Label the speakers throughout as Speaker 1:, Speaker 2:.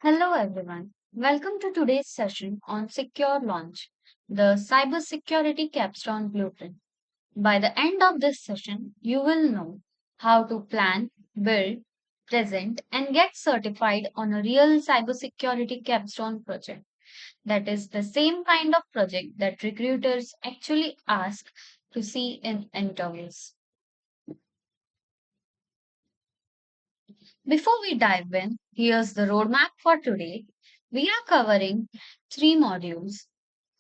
Speaker 1: Hello everyone. Welcome to today's session on Secure Launch, the Cybersecurity Capstone Blueprint. By the end of this session, you will know how to plan, build, present, and get certified on a real cybersecurity capstone project. That is the same kind of project that recruiters actually ask to see in interviews. Before we dive in, here's the roadmap for today. We are covering three modules.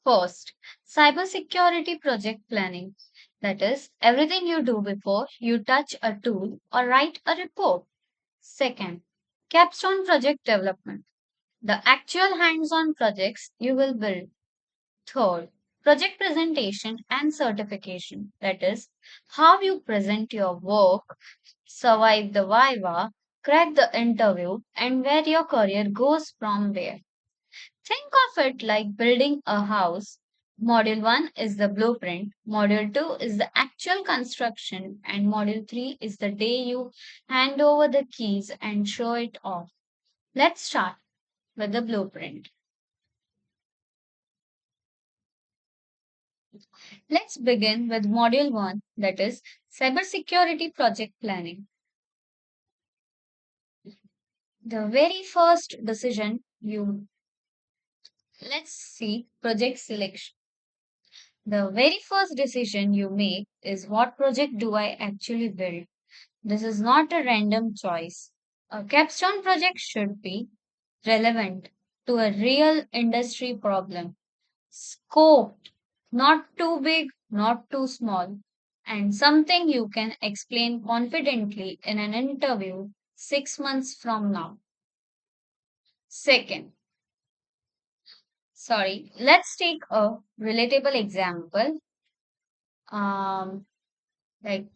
Speaker 1: First, cybersecurity project planning. That is, everything you do before you touch a tool or write a report. Second, capstone project development. The actual hands on projects you will build. Third, project presentation and certification. That is, how you present your work, survive the Viva, crack the interview, and where your career goes from there. Think of it like building a house. Module 1 is the blueprint, Module 2 is the actual construction, and Module 3 is the day you hand over the keys and show it off. Let's start with the blueprint. Let's begin with Module 1, that is Cybersecurity Project Planning. The very first decision you let's see project selection. The very first decision you make is what project do I actually build? This is not a random choice. A capstone project should be relevant to a real industry problem. Scoped, not too big, not too small, and something you can explain confidently in an interview 6 months from now. Second, let's take a relatable example. Um,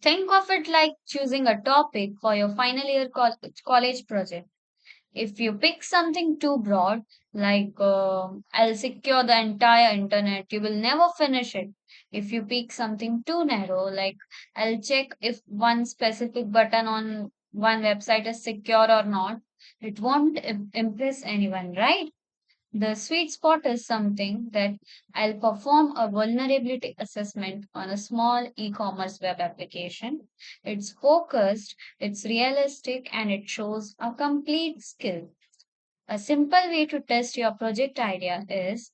Speaker 1: think of it like choosing a topic for your final year college project. If you pick something too broad, like I'll secure the entire internet, you will never finish it. If you pick something too narrow, like I'll check if one specific button on one website is secure or not, it won't impress anyone, right? The sweet spot is something that I'll perform a vulnerability assessment on a small e commerce web application. It's focused, it's realistic, and it shows a complete skill. A simple way to test your project idea is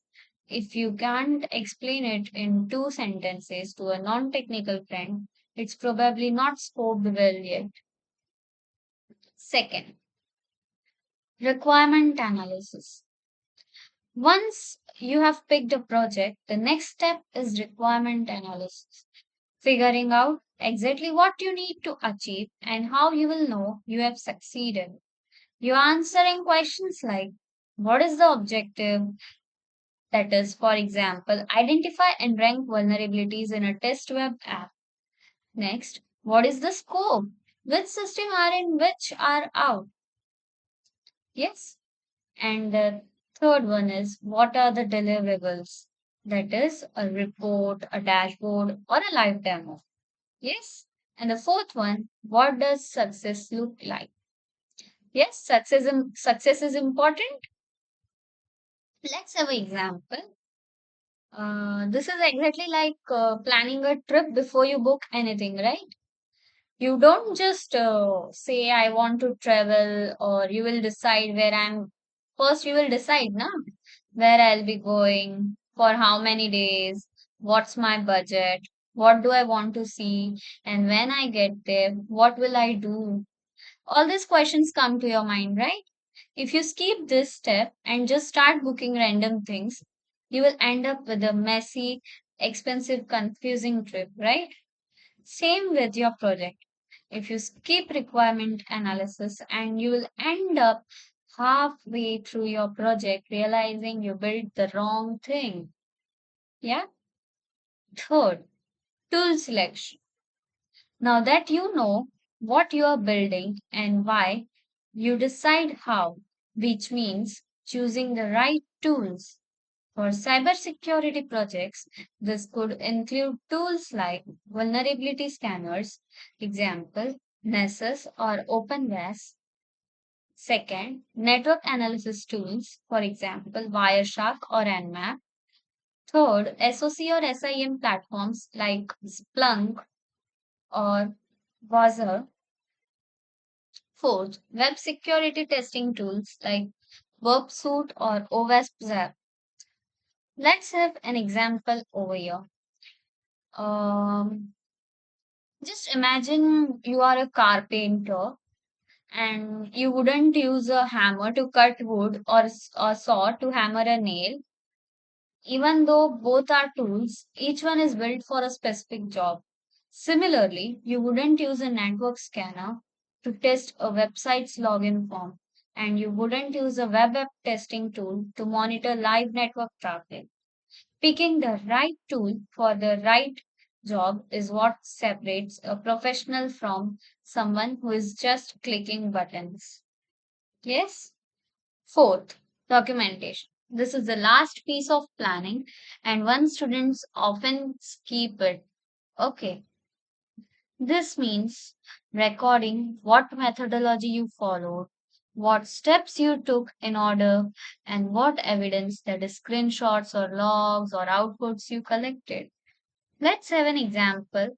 Speaker 1: if you can't explain it in two sentences to a non technical friend, it's probably not scoped well yet. Second, requirement analysis. Once you have picked a project, the next step is requirement analysis, figuring out exactly what you need to achieve and how you will know you have succeeded. You're answering questions like what is the objective? That is, for example, identify and rank vulnerabilities in a test web app. Next, what is the scope? Which system are in, which are out? Yes. And the third one is what are the deliverables? That is a report, a dashboard, or a live demo. Yes. And the fourth one, what does success look like? Yes, success is important. Let's have an example. This is exactly like planning a trip before you book anything, right? You don't just say, I want to travel, or you will decide where I'm. First, you will decide, na, where I'll be going, for how many days, what's my budget, what do I want to see, and when I get there, what will I do? All these questions come to your mind, right? If you skip this step and just start booking random things, you will end up with a messy, expensive, confusing trip, right? Same with your project. If you skip requirement analysis and you will end up halfway through your project realizing you built the wrong thing. Yeah. Third, tool selection. Now that you know what you are building and why, you decide how, which means choosing the right tools. For cybersecurity projects, this could include tools like vulnerability scanners, example, Nessus or OpenVAS, Second, network analysis tools, for example, Wireshark or Nmap. Third, SOC or SIM platforms like Splunk or Wazzer. Fourth, web security testing tools like Burp Suite or OWASP. Let's have an example over here. Um, just imagine you are a carpenter and you wouldn't use a hammer to cut wood or a saw to hammer a nail. Even though both are tools, each one is built for a specific job. Similarly, you wouldn't use a network scanner to test a website's login form, and you wouldn't use a web app testing tool to monitor live network traffic. Picking the right tool for the right job is what separates a professional from someone who is just clicking buttons. Yes? Fourth, documentation. This is the last piece of planning, and one students often skip it. Okay, this means recording what methodology you followed, what steps you took in order, and what evidence, that is, screenshots or logs or outputs you collected. Let's have an example.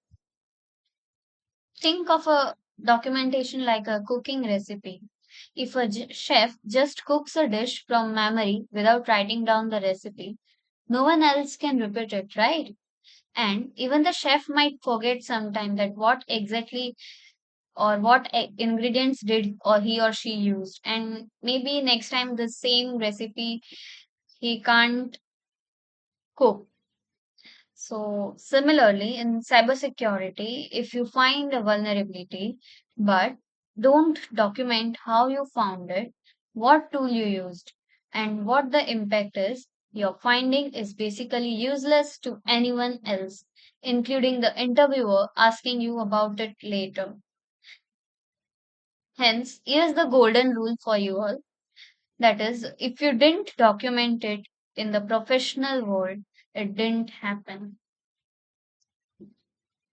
Speaker 1: Think of a documentation like a cooking recipe. If a chef just cooks a dish from memory without writing down the recipe, no one else can repeat it, right? And even the chef might forget sometime that what exactly or what ingredients did or he or she used. And maybe next time the same recipe he can't cook. So, similarly, in cybersecurity, if you find a vulnerability but don't document how you found it, what tool you used, and what the impact is, your finding is basically useless to anyone else, including the interviewer asking you about it later. Hence, here's the golden rule for you all. That is, if you didn't document it in the professional world, it didn't happen.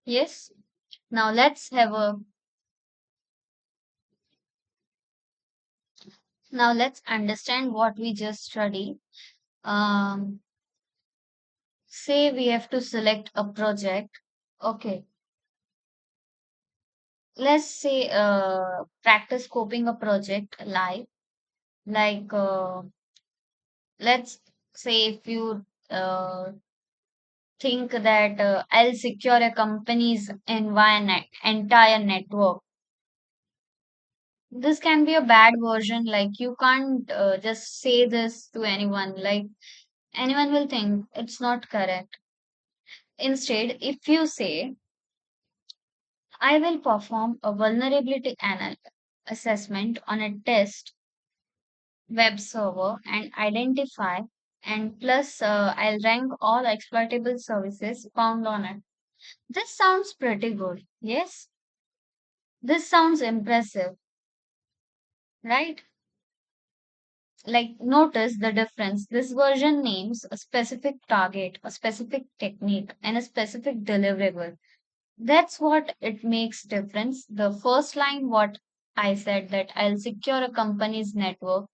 Speaker 1: Yes? Now let's understand what we just studied. Um, say we have to select a project. Okay, let's say practice scoping a project live. Like let's say if you think that I'll secure a company's environment entire network. This can be a bad version. Like you can't just say this to anyone. Like anyone will think it's not correct. Instead, if you say, I will perform a vulnerability assessment on a test web server and identify, and plus I'll rank all exploitable services found on it. This sounds pretty good. Yes, this sounds impressive, right? Like, notice the difference. This version names a specific target, a specific technique, and a specific deliverable. That's what it makes difference. The first line, what I said, that I'll secure a company's network,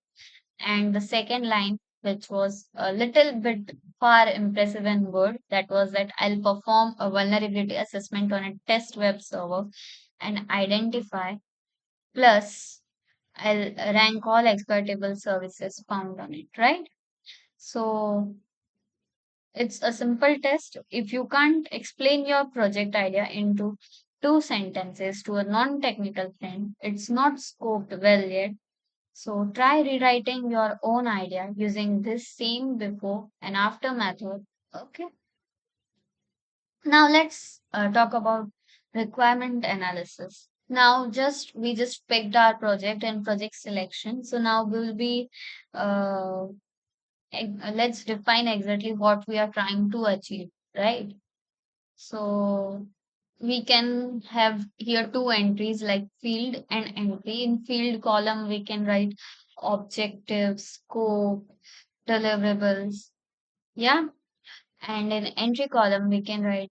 Speaker 1: and the second line, which was a little bit far impressive and good, that was that I'll perform a vulnerability assessment on a test web server and identify, plus I'll rank all exploitable services found on it, right? So it's a simple test. If you can't explain your project idea into two sentences to a non technical friend, it's not scoped well yet. So try rewriting your own idea using this same before and after method. Okay. Now let's talk about requirement analysis. Now just we just picked our project and project selection. So now we'll be uh, let's define exactly what we are trying to achieve, right? So we can have here two entries like field and entry. In field column, we can write objectives, scope, deliverables. Yeah. And in entry column, we can write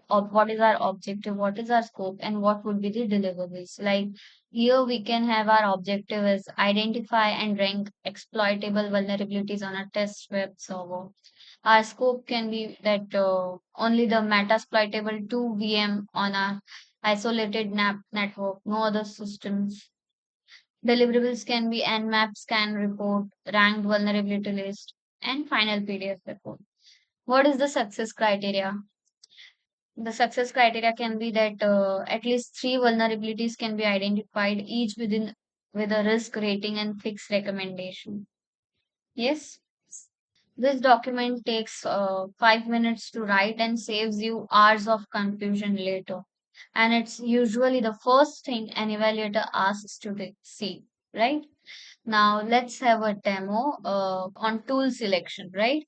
Speaker 1: what is our objective, what is our scope, and what would be the deliverables. Like here we can have our objective is identify and rank exploitable vulnerabilities on a test web server. Our scope can be that only the metasploitable 2 VM on our isolated NAP network, no other systems. Deliverables can be Nmap scan report, ranked vulnerability list, and final PDF report. What is the success criteria? The success criteria can be that at least three vulnerabilities can be identified, each with a risk rating and fixed recommendation. Yes. This document takes 5 minutes to write and saves you hours of confusion later. And it's usually the first thing an evaluator asks to see, right? Now let's have a demo on tool selection, right?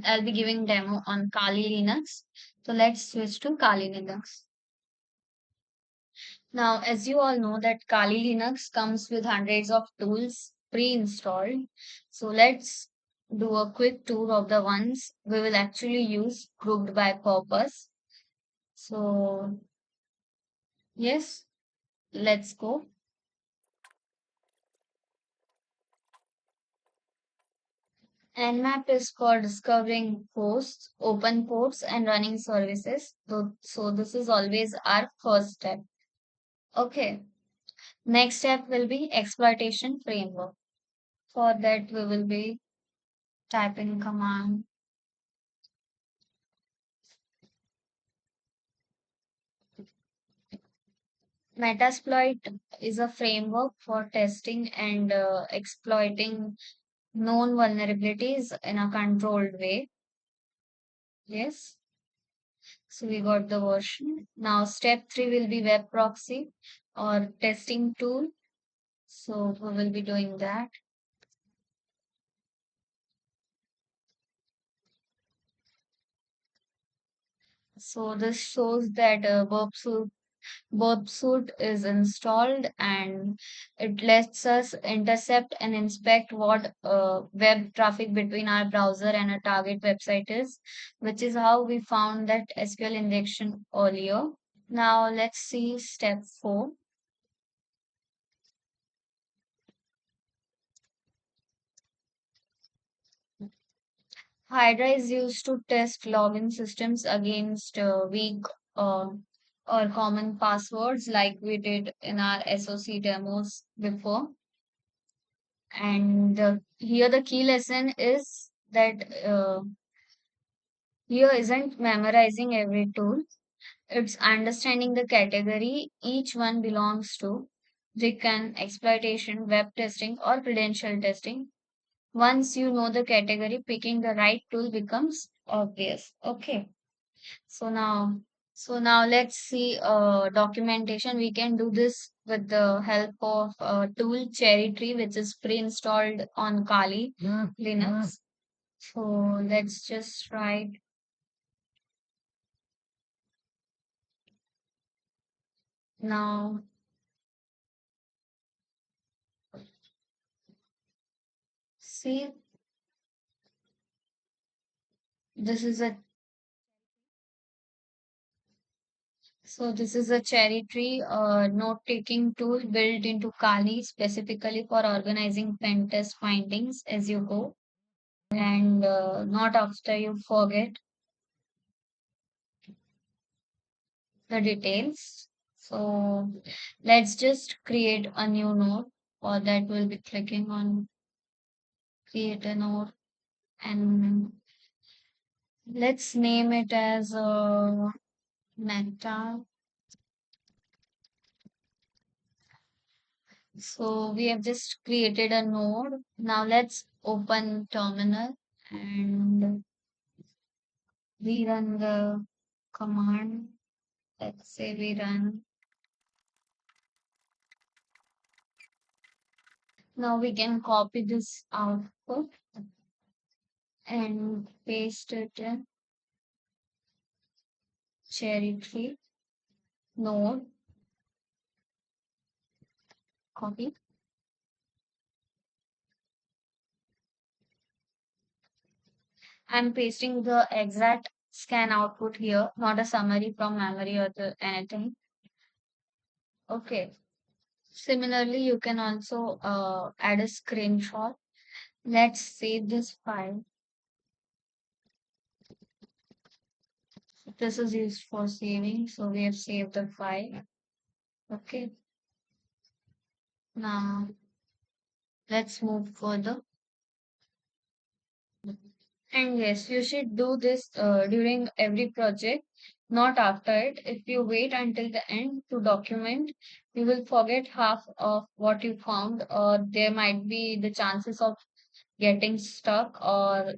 Speaker 1: I'll be giving demo on Kali Linux. So let's switch to Kali Linux. Now, as you all know that Kali Linux comes with hundreds of tools pre-installed. So let's do a quick tour of the ones we will actually use grouped by purpose. So yes, let's go. Nmap is for discovering hosts, open ports, and running services. So this is always our first step. Okay. Next step will be exploitation framework. For that, we will be typing command Metasploit is a framework for testing and exploiting known vulnerabilities in a controlled way. Yes. So we got the version. Now step 3 will be web proxy or testing tool. So we will be doing that. So this shows that Burp suite is installed and it lets us intercept and inspect what web traffic between our browser and a target website is, which is how we found that SQL injection earlier. Now let's see step 4. Hydra is used to test login systems against weak uh, or common passwords like we did in our SOC demos before. And here the key lesson is that here isn't memorizing every tool, it's understanding the category each one belongs to. Recon, exploitation, web testing, or credential testing. Once you know the category, picking the right tool becomes obvious. Okay. So now, so now let's see documentation. We can do this with the help of tool CherryTree, which is pre-installed on Kali Linux. So let's just write now. See, this is a this is a CherryTree note-taking tool built into Kali specifically for organizing pen test findings as you go, and not after you forget the details. So let's just create a new node. For that, we'll be clicking on create a node and let's name it as meta. So we have just created a node. Now let's open terminal and we run the command. Let's say we run. Now we can copy this output and paste it in CherryTree node. Copy. I'm pasting the exact scan output here, not a summary from memory or anything. Okay. Similarly, you can also add a screenshot. Let's save this file. This is used for saving, so we have saved the file. Okay. Now let's move further. And yes, you should do this during every project, not after it. If you wait until the end to document, you will forget half of what you found, or there might be the chances of getting stuck or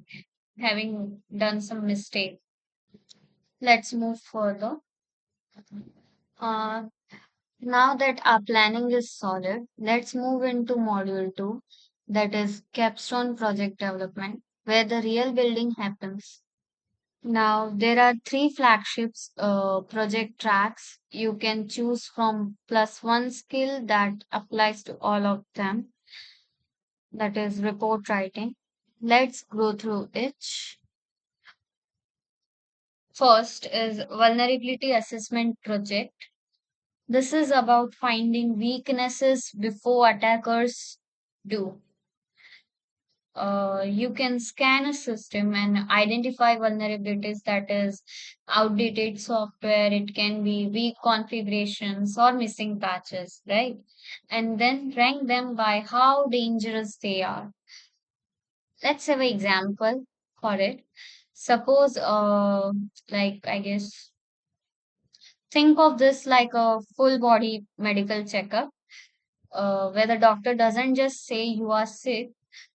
Speaker 1: having done some mistake. Let's move further. Uh, Now that our planning is solid, let's move into module 2, that is Capstone project development, where the real building happens. Now, there are three flagships project tracks. You can choose from plus one skill that applies to all of them, that is report writing. Let's go through each. First is vulnerability assessment project. This is about finding weaknesses before attackers do. You can scan a system and identify vulnerabilities, that is outdated software, it can be weak configurations or missing patches, right? And then rank them by how dangerous they are. Let's have an example for it. Suppose, like, I guess, think of this like a full body medical checkup, where the doctor doesn't just say you are sick.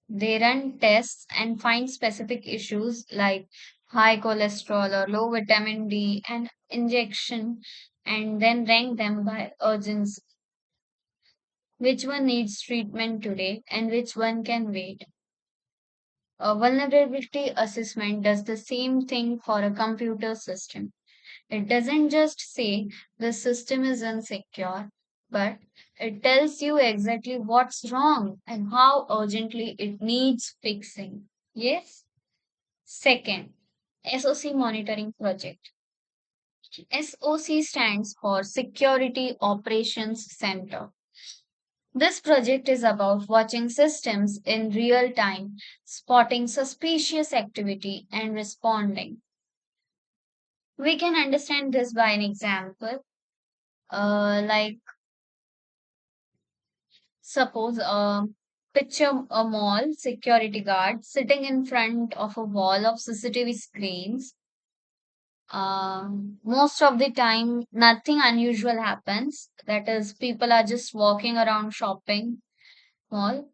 Speaker 1: They run tests and find specific issues like high cholesterol or low vitamin D and injection, and then rank them by urgency. Which one needs treatment today and which one can wait? A vulnerability assessment does the same thing for a computer system. It doesn't just say the system is insecure, but it tells you exactly what's wrong and how urgently it needs fixing. Yes? Second, SOC Monitoring Project. SOC stands for Security Operations Center. This project is about watching systems in real time, spotting suspicious activity, and responding. We can understand this by an example. Like, suppose picture a mall security guard sitting in front of a wall of CCTV screens. Most of the time, nothing unusual happens. That is, people are just walking around shopping mall.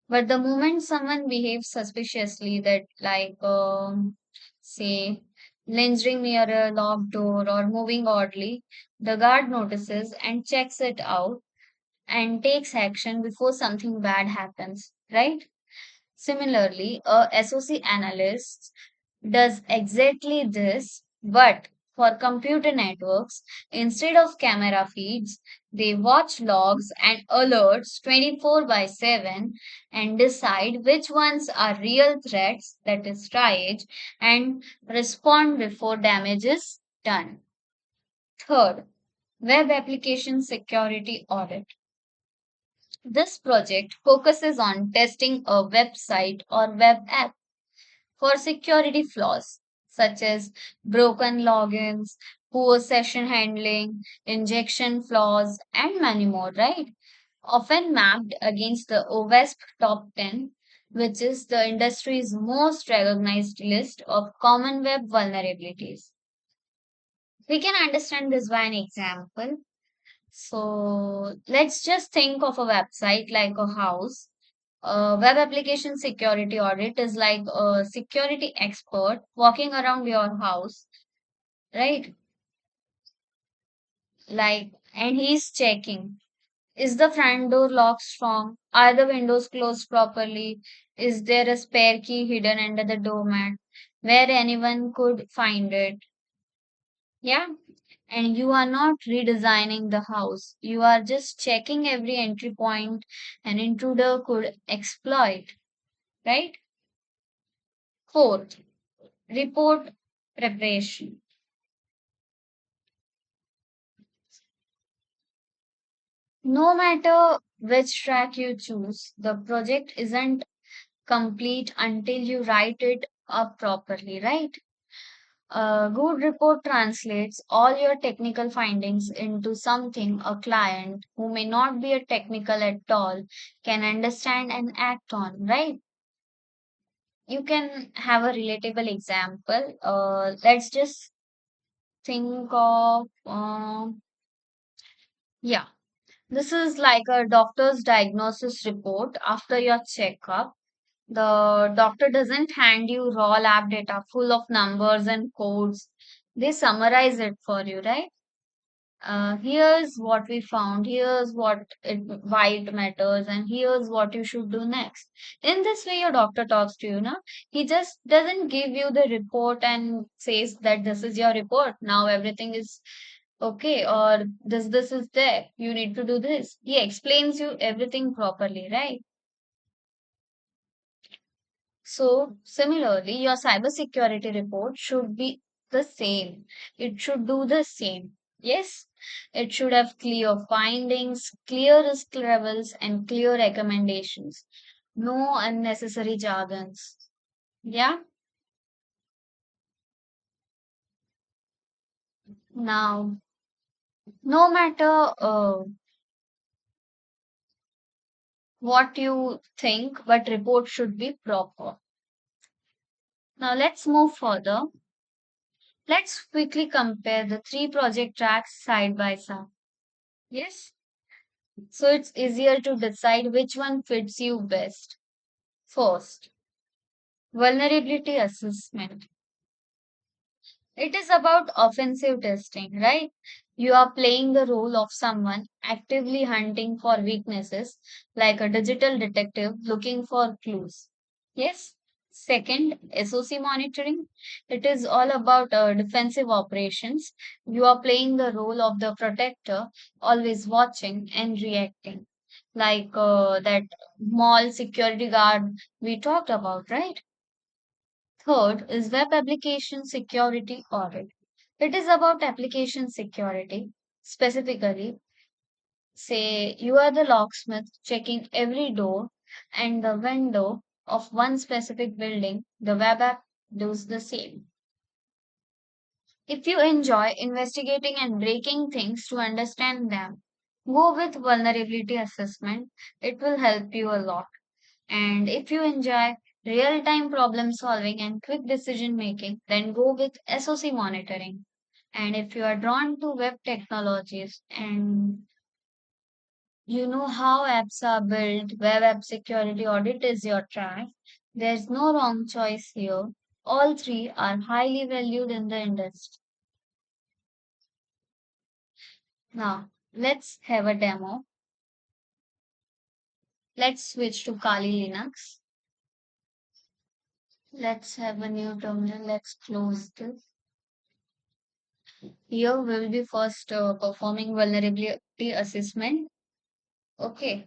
Speaker 1: But the moment someone behaves suspiciously, that like, say, lingering near a locked door or moving oddly, the guard notices and checks it out and takes action before something bad happens, right? Similarly, a SOC analyst does exactly this, but for computer networks, instead of camera feeds, they watch logs and alerts 24 by 7 and decide which ones are real threats, that is triage, and respond before damage is done. Third, web application security audit. This project focuses on testing a website or web app for security flaws such as broken logins, poor session handling, injection flaws, and many more, right? Often mapped against the OWASP Top 10, which is the industry's most recognized list of common web vulnerabilities. We can understand this by an example. So let's just think of a website like a house. A web application security audit is like a security expert walking around your house, right? Like, and he's checking. Is the front door lock strong? Are the windows closed properly? Is there a spare key hidden under the doormat where anyone could find it? Yeah. And you are not redesigning the house. You are just checking every entry point an intruder could exploit, right? Fourth, report Preparation. No matter which track you choose, the project isn't complete until you write it up properly, right? A good report translates all your technical findings into something a client who may not be a technical at all can understand and act on, right? You can have a relatable example. Let's just think of, yeah, this is like a doctor's diagnosis report after your checkup. The doctor doesn't hand you raw lab data full of numbers and codes. They summarize it for you, right? Here's what we found, here's why it matters, and here's what you should do next. In this way, your doctor talks to you, na? He just doesn't give you the report and says that this is your report. Now everything is okay, or this is there. You need to do this. He explains you everything properly, right? So, similarly, your cybersecurity report should be the same. It should do the same. Yes, it should have clear findings, clear risk levels, and clear recommendations. No unnecessary jargons. Yeah. Now, no matter what you think, but report should be proper. Now, let's move further. Let's quickly compare the three project tracks side by side. Yes. So it's easier to decide which one fits you best. First, vulnerability assessment. It is about offensive testing, right? You are playing the role of someone actively hunting for weaknesses, like a digital detective looking for clues. Yes. Second, SOC monitoring. It is all about defensive operations. You are playing the role of the protector, always watching and reacting, like that mall security guard we talked about, right? Third is web application security audit. It is about application security. Specifically, say you are the locksmith checking every door and the window of one specific building, the web app does the same. If you enjoy investigating and breaking things to understand them, go with vulnerability assessment. It will help you a lot. And if you enjoy real time problem solving and quick decision making, then go with SOC monitoring. And if you are drawn to web technologies and you know how apps are built, web app security audit is your track, there's no wrong choice here. All three are highly valued in the industry. Now, let's have a demo. Let's switch to Kali Linux. Let's have a new terminal. Let's close this. Here we will be first performing vulnerability assessment. Okay,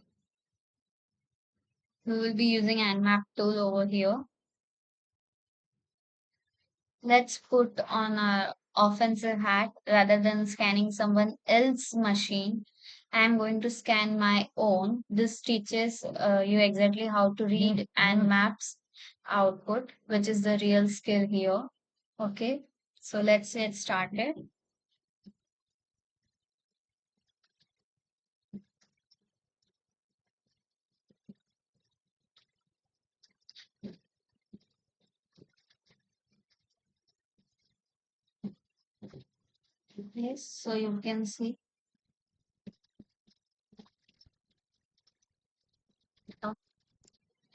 Speaker 1: we will be using Nmap tool over here. Let's put on our offensive hat rather than scanning someone else's machine. I'm going to scan my own. This teaches you exactly how to read Nmap's output, which is the real skill here. Okay, so let's get started. Yes, so you can see.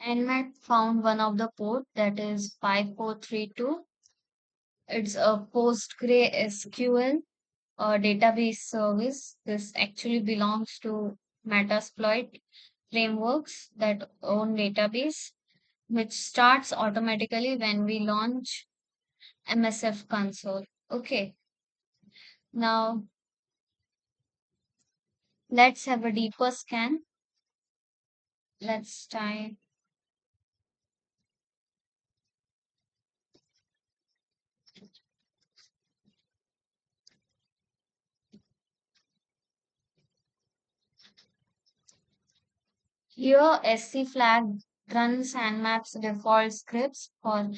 Speaker 1: Nmap found one of the port that is 5432. It's a PostgreSQL database service. This actually belongs to Metasploit frameworks that own database, which starts automatically when we launch MSF console. Okay, now let's have a deeper scan. Let's type. Here, SC flag runs Nmap's default scripts for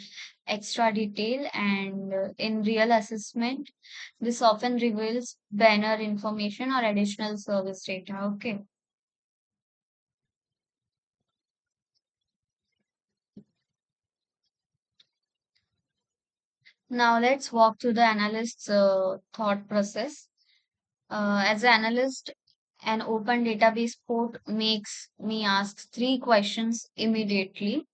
Speaker 1: extra detail, and in real assessment, this often reveals banner information or additional service data. Okay. Now let's walk through the analyst's thought process. As an analyst, an open database port makes me ask three questions immediately.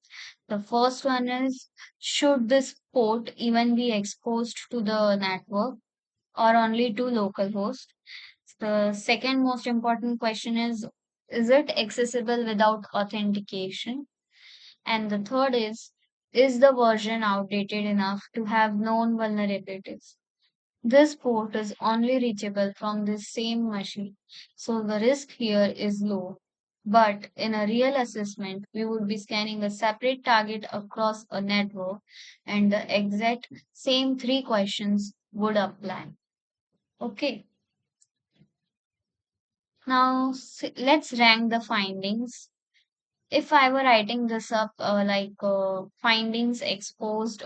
Speaker 1: The first one is, should this port even be exposed to the network or only to local host? The second most important question is it accessible without authentication? And the third is the version outdated enough to have known vulnerabilities? This port is only reachable from the same machine, so the risk here is low. But in a real assessment, we would be scanning a separate target across a network, and the exact same three questions would apply. Okay, now let's rank the findings. If I were writing this up findings exposed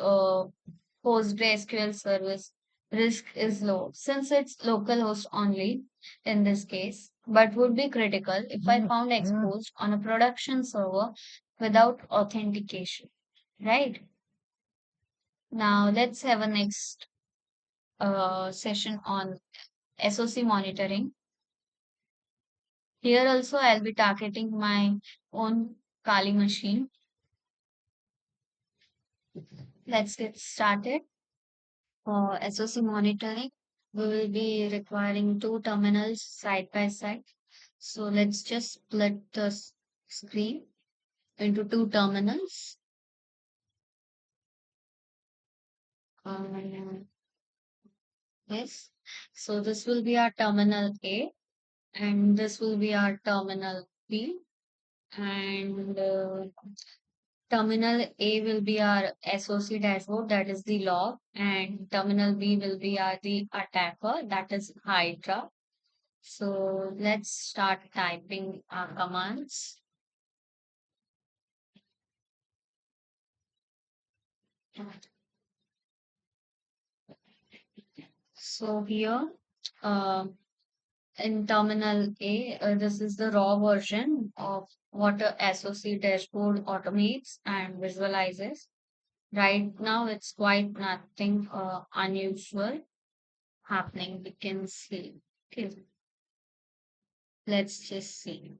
Speaker 1: PostgreSQL service, risk is low since it's localhost only in this case, but would be critical if I found exposed on a production server without authentication. Right? Now let's have a next session on SOC monitoring. Here also I'll be targeting my own Kali machine. Let's get started. For SOC monitoring, we will be requiring two terminals side by side. So let's just split the screen into two terminals. Um, yes. So this will be our terminal A, and this will be our terminal B. And terminal A will be our SOC dashboard, that is the log, and terminal B will be our the attacker, that is Hydra. So let's start typing our commands. So here, uh, in terminal A, this is the raw version of what a SOC dashboard automates and visualizes. Right now, it's quite nothing unusual happening. We can see. Okay, let's just see.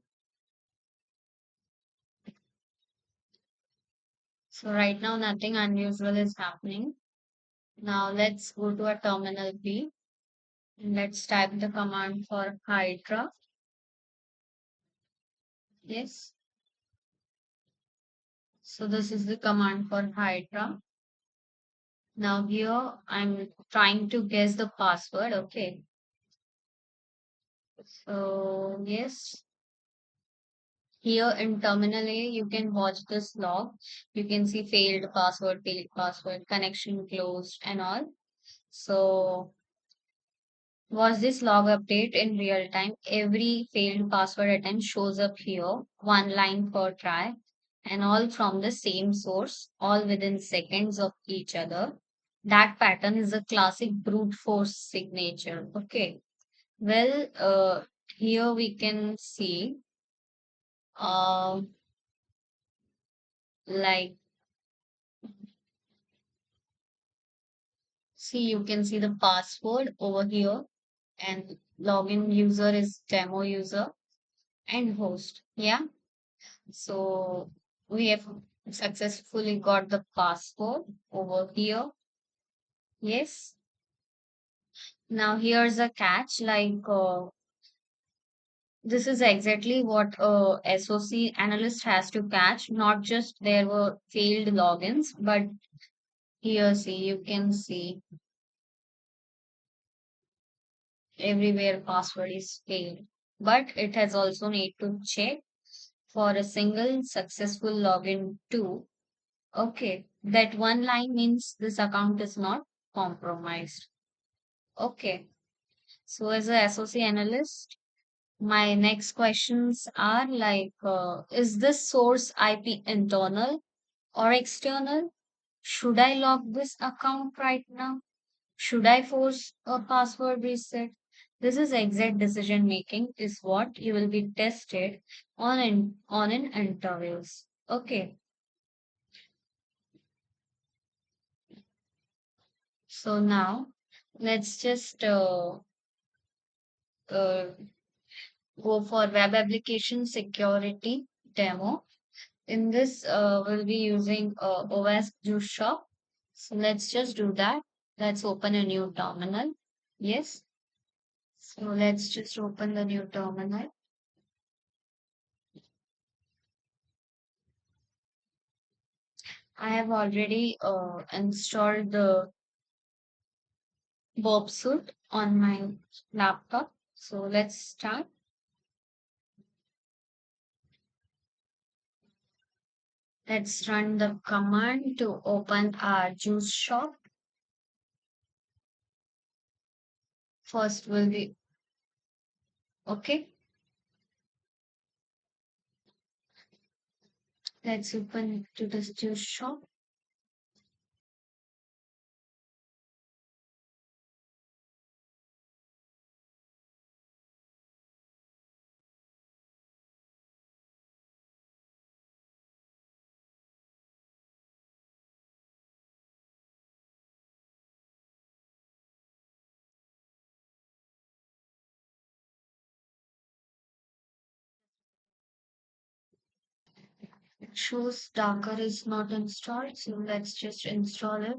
Speaker 1: So right now, nothing unusual is happening. Now let's go to a terminal B. Let's type the command for Hydra. Yes. So this is the command for Hydra. Now here I'm trying to guess the password. Okay. So yes, here in terminal A, you can watch this log. You can see failed password, connection closed and all. So was this log update in real time? Every failed password attempt shows up here, one line per try, and all from the same source, all within seconds of each other. That pattern is a classic brute force signature. Okay. Well, here we can see, uh, like, see, you can see the password over here, and login user is demo user and host. Yeah. So we have successfully got the password over here. Yes. Now here's a catch, this is exactly what a SOC analyst has to catch. Not just there were failed logins, but here see, you can see everywhere password is failed. But it has also need to check for a single successful login too. Okay, that one line means this account is not compromised. Okay, so as a SOC analyst, My next questions are like, is this source IP internal or external? Should I lock this account right now? Should I force a password reset? This is exact decision making is what you will be tested on in interviews. Okay, so now let's just uh, go for web application security demo. In this, we'll be using OS Juice Shop. So let's just do that. Let's open a new terminal. Yes. So let's just open the new terminal. I have already installed the Burp suite on my laptop. So let's start. Let's run the command to open our Juice Shop. First will be okay. Let's open to this Juice Shop. It shows Docker is not installed. So let's just install it.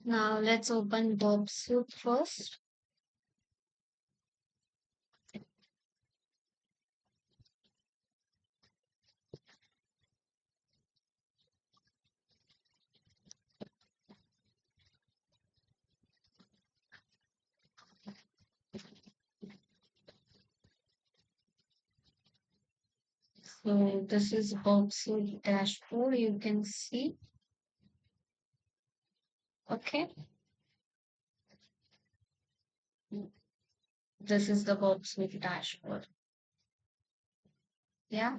Speaker 1: Now let's open Burp suite first. So this is Burp suite dashboard. You can see. Okay. This is the Burp suite dashboard. Yeah.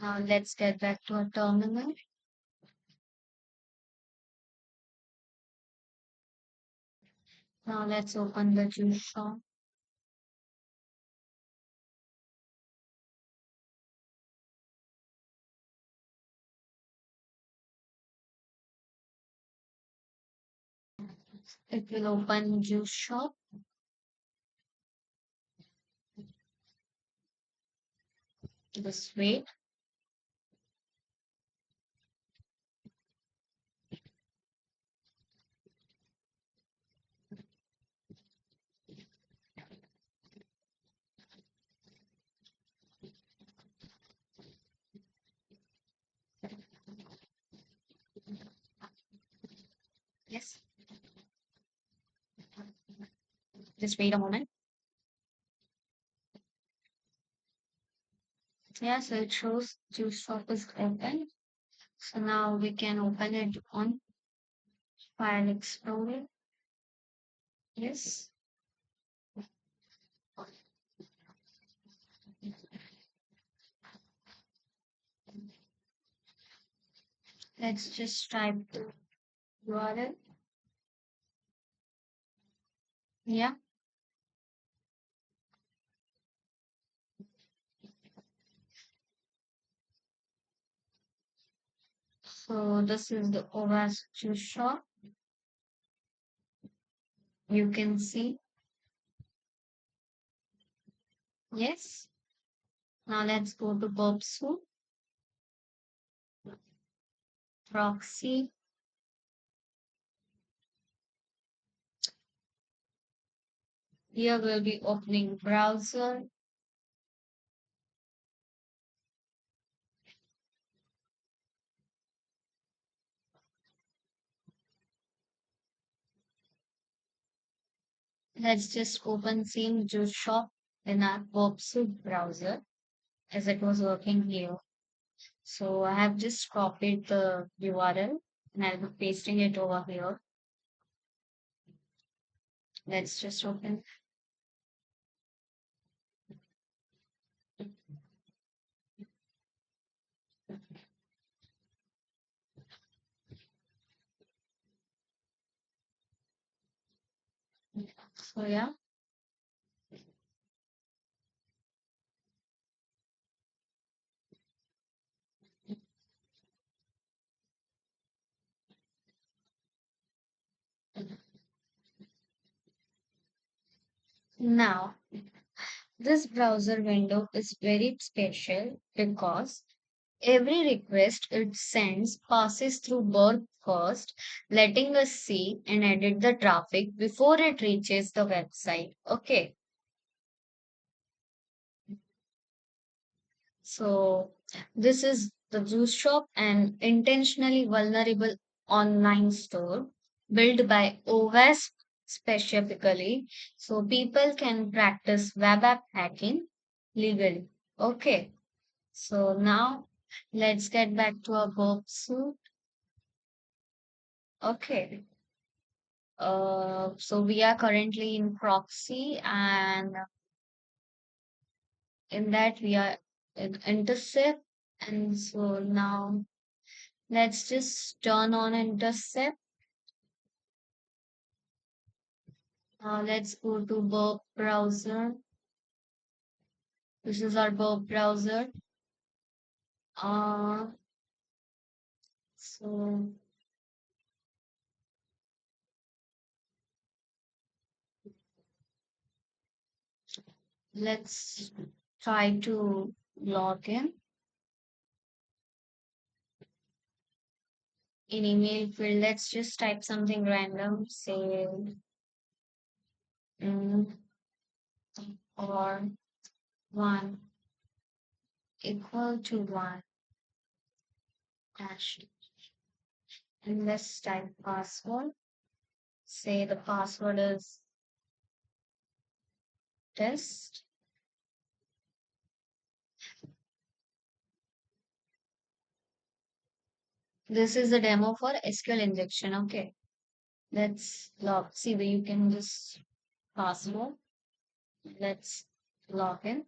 Speaker 1: Now let's get back to our terminal. Now let's open the juice shop. It will open juice shop. Just wait. Yes. Just wait a moment. Yeah, so it shows juice shop is open. So now we can open it on File Explorer. Yes. Let's just type the URL. Yeah. So this is the OS juice shop. You can see. Yes. Now let's go to Burp suite, proxy. Here we'll be opening browser. Let's just open same juice shop in our Burp browser as it was working here. So I have just copied the URL and I'll be pasting it over here. Let's just open. So yeah, now this browser window is very special because every request it sends passes through Burp first, letting us see and edit the traffic before it reaches the website. Okay, so this is the juice shop, an intentionally vulnerable online store built by OWASP specifically, so people can practice web app hacking legally. Okay, so now let's get back to our Burp suite. Okay. So we are currently in proxy and in that we are in intercept. And so now let's just turn on intercept. Let's go to Burp browser. This is our Burp browser. Uh, so let's try to log in email field. Let's just type something random, say mm, or one equal to one dash and let's type password. Say the password is test. This is a demo for SQL injection. Okay, let's log. See, you can just password. Let's log in.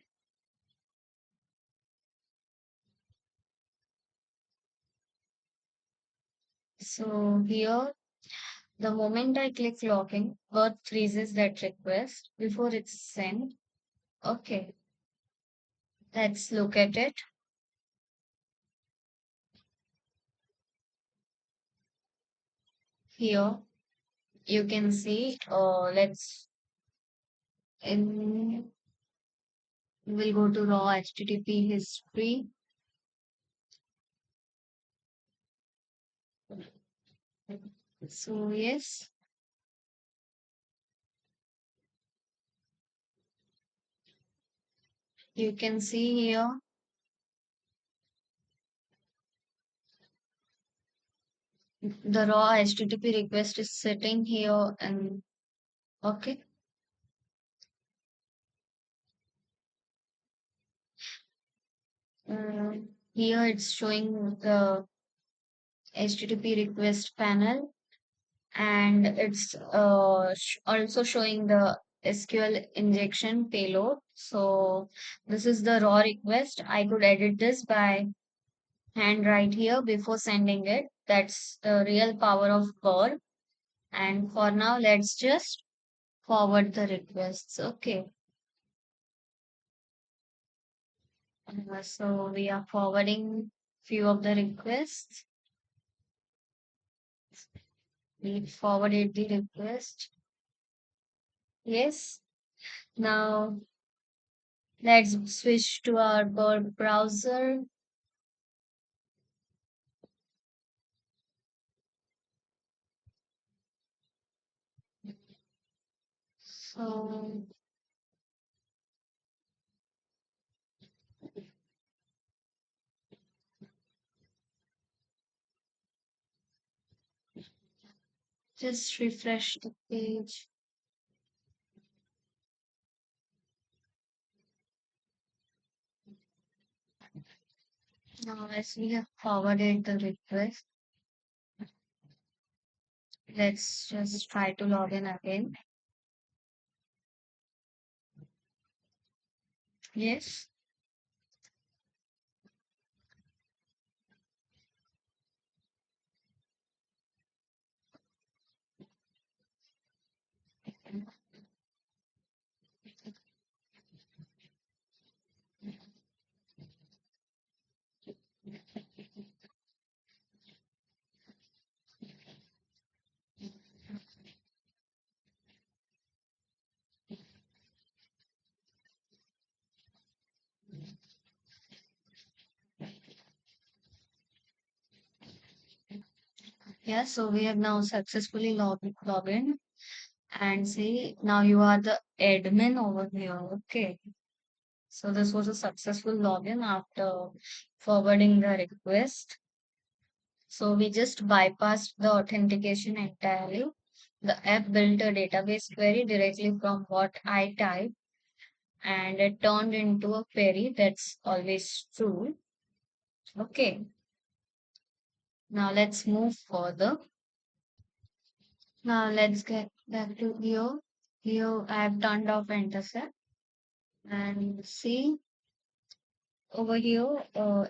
Speaker 1: So here, the moment I click login, Earth freezes that request before it's sent. Okay, let's look at it. Here, you can see, let's in we'll go to raw HTTP history. So yes, you can see here the raw HTTP request is sitting here and okay. Here it's showing the HTTP request panel and it's also showing the SQL injection payload. So this is the raw request. I could edit this by hand right here before sending it. That's the real power of Burp. And for now, let's just forward the requests. Okay. So we are forwarding few of the requests. We forwarded the request. Yes. Now let's switch to our Burp browser. So just refresh the page. Now, as we have forwarded the request, let's just try to log in again. Yes. Yeah, so we have now successfully logged in and see now you are the admin over here. Okay. So this was a successful login after forwarding the request. So we just bypassed the authentication entirely. The app built a database query directly from what I typed and it turned into a query that's always true. Okay. Now let's move further. Now let's get back to here. Here I have turned off intercept and see over here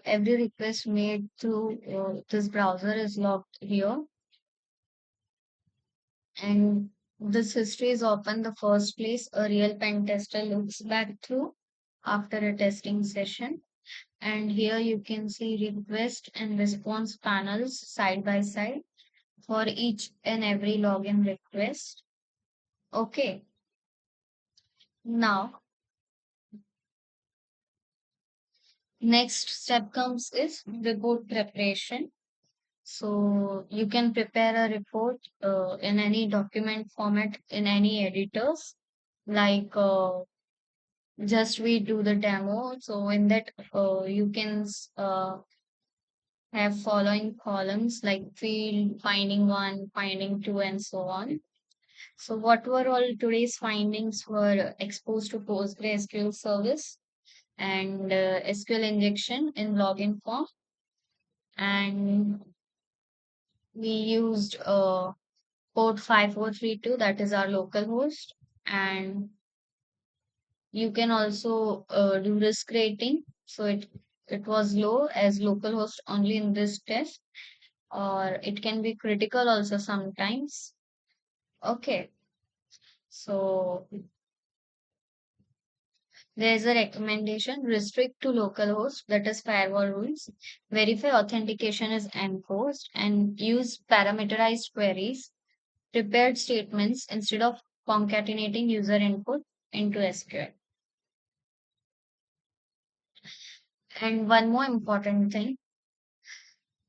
Speaker 1: every request made through this browser is logged here, and this history is often the first place a real pen tester looks back through after a testing session. And here you can see request and response panels side by side for each and every login request. Okay, now next step comes is report preparation. So you can prepare a report in any document format in any editors. Like just we do the demo. So in that you can have following columns like field, finding one, finding two, and so on. So what were all today's findings were exposed to PostgreSQL service and SQL injection in login form, and we used port 5432, that is our local host, and you can also do risk rating. So it was low as local host only in this test, or it can be critical also sometimes. Okay, so there is a recommendation restrict to local host, that is firewall rules, verify authentication is enforced, and use parameterized queries, prepared statements instead of concatenating user input into SQL. And one more important thing,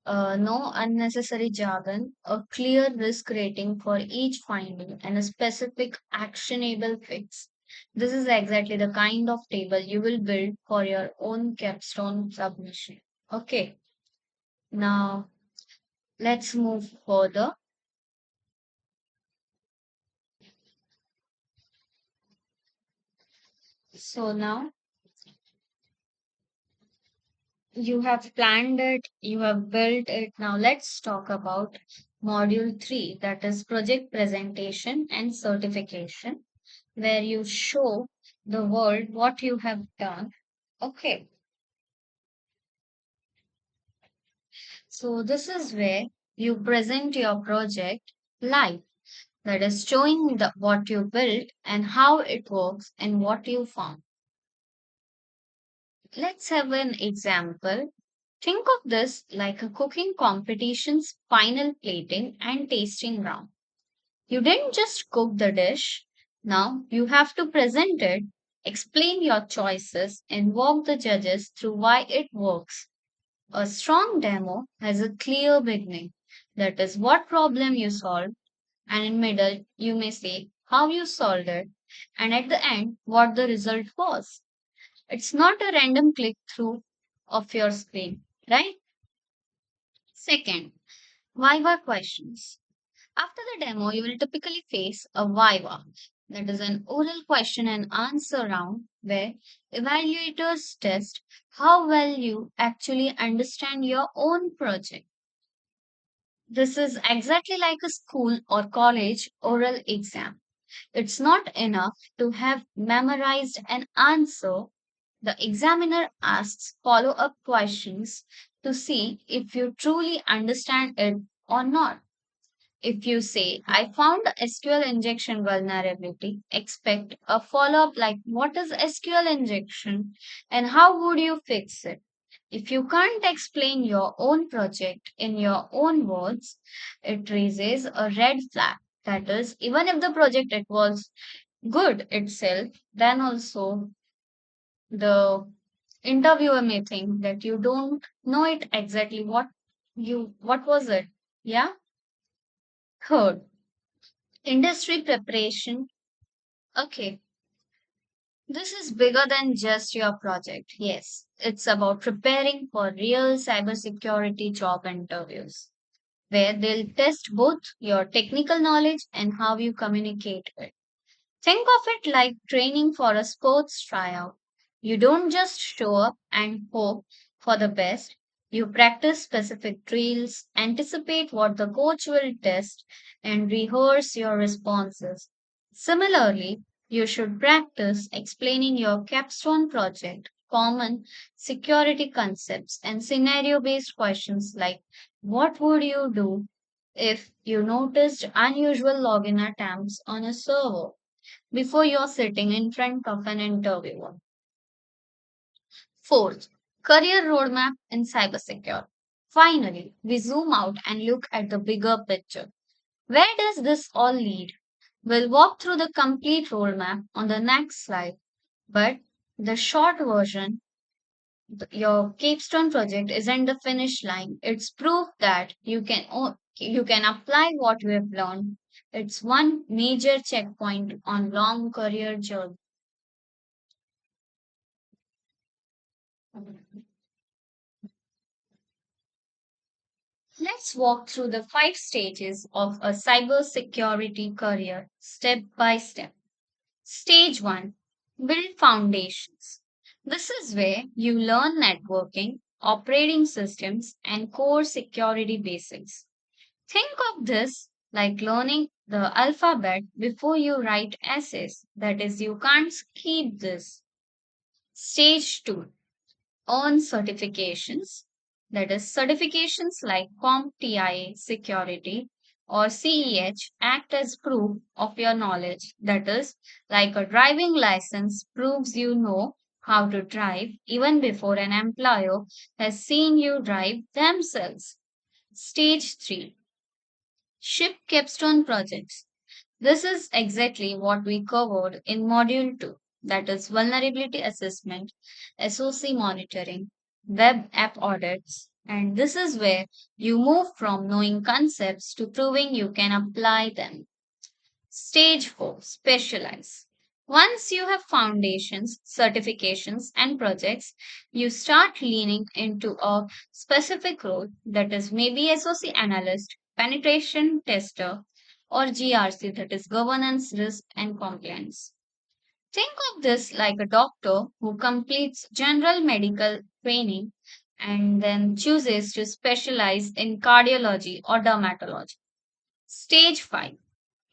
Speaker 1: no unnecessary jargon, a clear risk rating for each finding, and a specific actionable fix. This is exactly the kind of table you will build for your own capstone submission. Okay, now let's move further. So now you have planned it, you have built it. Now let's talk about module 3, that is project presentation and certification, where you show the world what you have done. Okay, so this is where you present your project live, that is showing what you built and how it works and what you found. Let's have an example. Think of this like a cooking competition's final plating and tasting round. You didn't just cook the dish, now you have to present it, explain your choices, and walk the judges through why it works. A strong demo has a clear beginning, that is, what problem you solved, and in middle, you may say how you solved it, and at the end, what the result was. It's not a random click through of your screen, right? Second, Viva questions. After the demo, you will typically face a Viva. That is an oral question and answer round where evaluators test how well you actually understand your own project. This is exactly like a school or college oral exam. It's not enough to have memorized an answer. The examiner asks follow up questions to see if you truly understand it or not. If you say, I found a SQL injection vulnerability, expect a follow up like, what is SQL injection and how would you fix it? If you can't explain your own project in your own words, it raises a red flag. That is, even if the project it was good itself, then also the interviewer may think that you don't know it exactly what was it. Yeah. Third, industry preparation. Okay, this is bigger than just your project. Yes, it's about preparing for real cybersecurity job interviews where they'll test both your technical knowledge and how you communicate it. Think of it like training for a sports tryout. You don't just show up and hope for the best. You practice specific drills, anticipate what the coach will test, and rehearse your responses. Similarly, you should practice explaining your capstone project, common security concepts, and scenario based questions like what would you do if you noticed unusual login attempts on a server before you're sitting in front of an interviewer. Fourth, career roadmap in cybersecurity. Finally, we zoom out and look at the bigger picture. Where does this all lead? We'll walk through the complete roadmap on the next slide, but the short version, your capstone project isn't the finish line. It's proof that you can apply what we have learned. It's one major checkpoint on long career journey. Let's walk through the 5 stages of a cybersecurity career step by step. Stage 1, build foundations. This is where you learn networking, operating systems, and core security basics. Think of this like learning the alphabet before you write essays. That is, you can't skip this. Stage 2, earn certifications. That is, certifications like CompTIA Security or CEH act as proof of your knowledge. That is, like a driving license proves you know how to drive even before an employer has seen you drive themselves. Stage 3, ship capstone projects. This is exactly what we covered in Module 2, that is vulnerability assessment, SOC monitoring, web app audits, and this is where you move from knowing concepts to proving you can apply them. Stage 4, specialize. Once you have foundations, certifications, and projects, you start leaning into a specific role that is maybe SOC analyst, penetration tester, or GRC, that is governance, risk, and compliance. Think of this like a doctor who completes general medical training and then chooses to specialize in cardiology or dermatology. Stage 5,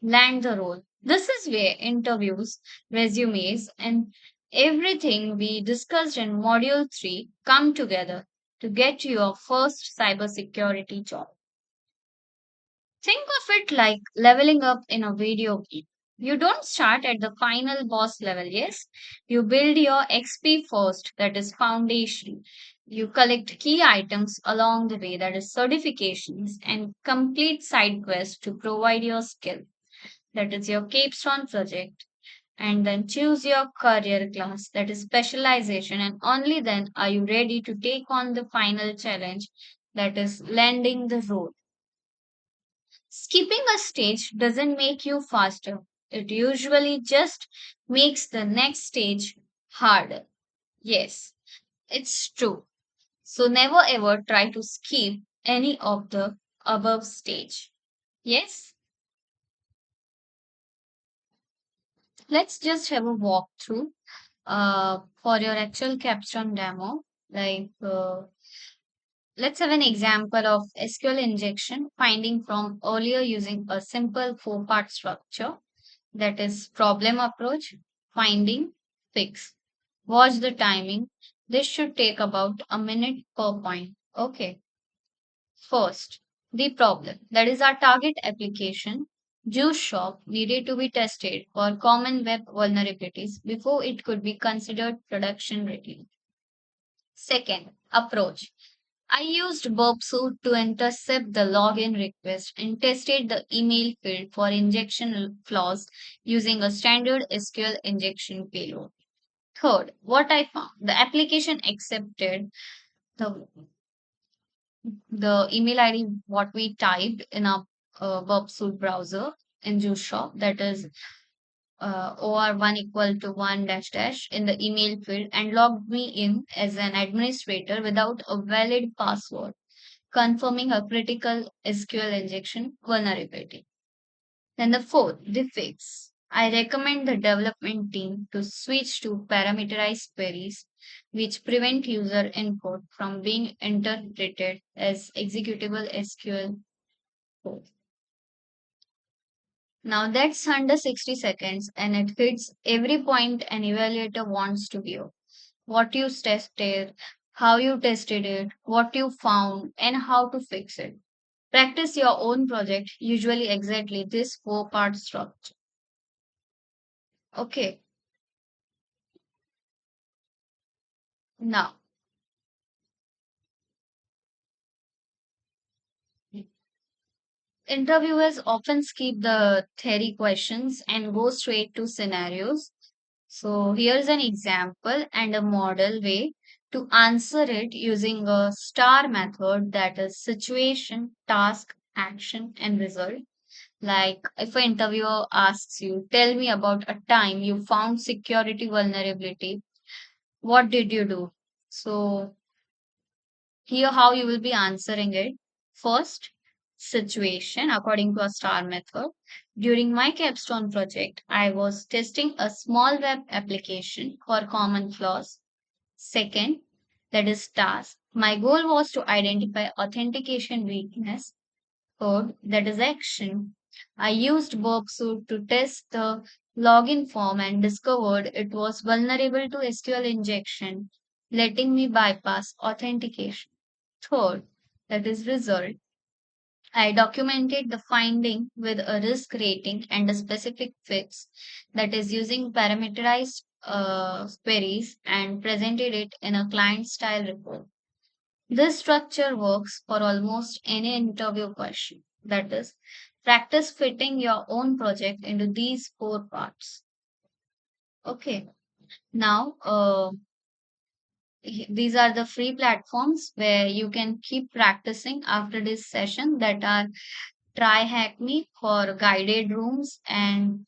Speaker 1: land the role. This is where interviews, resumes, and everything we discussed in Module 3 come together to get you your first cybersecurity job. Think of it like leveling up in a video game. You don't start at the final boss level, yes? You build your XP first, that is foundation. You collect key items along the way, that is certifications, and complete side quests to provide your skill, that is your capstone project, and then choose your career class, that is specialization, and only then are you ready to take on the final challenge, that is landing the role. Skipping a stage doesn't make you faster, it usually just makes the next stage harder. Yes, it's true. So never ever try to skip any of the above stage. Yes? Let's just have a walkthrough for your actual Capstone demo. Like, let's have an example of SQL injection finding from earlier using a simple four-part structure, that is problem approach, finding, fix. Watch the timing. This should take about a minute per point. Okay. First, the problem. That is our target application. Juice shop needed to be tested for common web vulnerabilities before it could be considered production ready. Second, approach. I used Burp to intercept the login request and tested the email field for injection flaws using a standard SQL injection payload. Third, what I found, the application accepted the the email ID what we typed in our Burp browser in Juice Shop, that is or1 equal to 1 dash dash in the email field, and logged me in as an administrator without a valid password, confirming a critical SQL injection vulnerability. Then the fourth, the fix. I recommend the development team to switch to parameterized queries, which prevent user input from being interpreted as executable SQL code. Now that's under 60 seconds and it hits every point an evaluator wants to hear. What you tested, how you tested it, what you found, and how to fix it. Practice your own project, usually exactly this four-part structure. Okay, now interviewers often skip the theory questions and go straight to scenarios. So here's an example and a model way to answer it using a STAR method, that is situation, task, action, and result. Like if an interviewer asks you, tell me about a time you found security vulnerability, what did you do? So here how you will be answering it. First, situation according to a STAR method. During my capstone project, I was testing a small web application for common flaws. Second, that is task. My goal was to identify authentication weakness. Third, that is action. I used Burp to test the login form and discovered it was vulnerable to SQL injection, letting me bypass authentication. Third, that is result. I documented the finding with a risk rating and a specific fix, that is using parameterized queries, and presented it in a client style report. This structure works for almost any interview question. That is, practice fitting your own project into these four parts. Okay. Now, these are the free platforms where you can keep practicing after this session, that are Try Hack Me for guided rooms and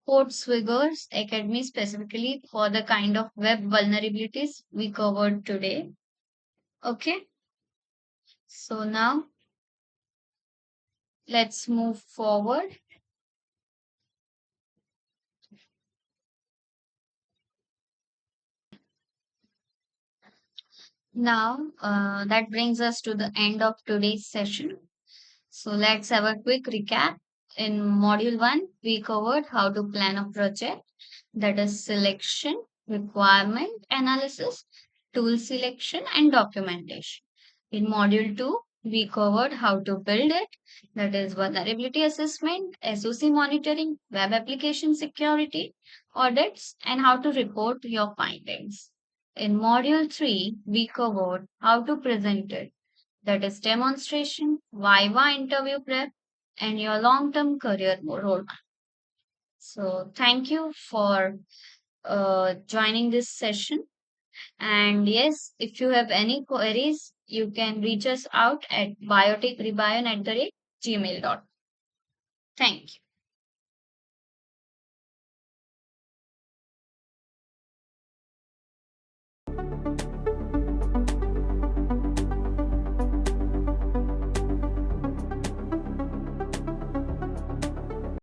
Speaker 1: Code Swiggers Academy specifically for the kind of web vulnerabilities we covered today. Okay, so now let's move forward. Now, that brings us to the end of today's session. So let's have a quick recap. In module 1, we covered how to plan a project, that is selection, requirement analysis, tool selection, and documentation. In module 2, we covered how to build it, that is vulnerability assessment, SOC monitoring, web application security, audits, and how to report your findings. In module 3, we covered how to present it, that is demonstration, Viva interview prep, and your long-term career roadmap. So thank you for joining this session. And yes, if you have any queries, you can reach us out at biotechrebion@gmail.com. Thank you.